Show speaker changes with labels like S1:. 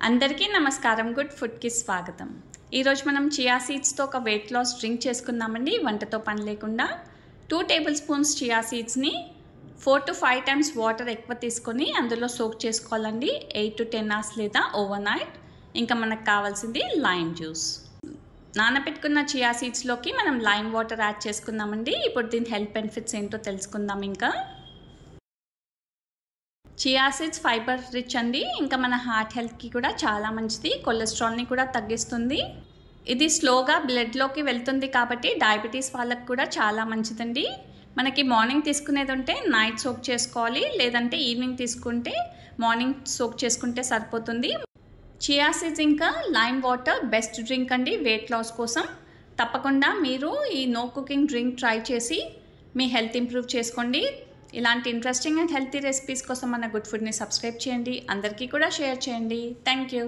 S1: అందరికీ నమస్కారం. గుడ్ ఫుడ్కి స్వాగతం. ఈరోజు మనం చియా సీడ్స్తో ఒక వెయిట్ లాస్ డ్రింక్ చేసుకుందామండి. వంటతో పని లేకుండా 2 టేబుల్ స్పూన్స్ చియా సీడ్స్ని 4 to 5 టైమ్స్ వాటర్ ఎక్కువ తీసుకొని అందులో సోక్ చేసుకోవాలండి. 8 to 10 hours లేదా ఓవర్ నైట్. ఇంకా మనకు కావాల్సింది లైమ్ జ్యూస్. నానబెట్టుకున్న చియా సీడ్స్లోకి మనం లైమ్ వాటర్ యాడ్ చేసుకుందామండి. ఇప్పుడు దీని హెల్త్ బెనిఫిట్స్ ఏంటో తెలుసుకుందాం. ఇంకా చియా సీడ్స్ ఫైబర్ రిచ్ అండి. ఇంకా మన హార్ట్ హెల్త్కి కూడా చాలా మంచిది. కొలెస్ట్రాల్ని కూడా తగ్గిస్తుంది. ఇది స్లోగా బ్లడ్లోకి వెళ్తుంది కాబట్టి డయాబెటీస్ వాళ్ళకి కూడా చాలా మంచిదండి. మనకి మార్నింగ్ తీసుకునేది ఉంటే నైట్ సోక్ చేసుకోవాలి, లేదంటే ఈవినింగ్ తీసుకుంటే మార్నింగ్ సోక్ చేసుకుంటే సరిపోతుంది. చియా సీడ్స్ ఇంకా లైమ్ వాటర్ బెస్ట్ డ్రింక్ అండి వెయిట్ లాస్ కోసం. తప్పకుండా మీరు ఈ నో కుకింగ్ డ్రింక్ ట్రై చేసి మీ హెల్త్ ఇంప్రూవ్ చేసుకోండి. ఇలాంటి ఇంట్రెస్టింగ్ అండ్ హెల్తీ రెసిపీస్ కోసం మన గుడ్ ఫుడ్ని సబ్స్క్రైబ్ చేయండి. అందరికీ కూడా షేర్ చేయండి. Thank you.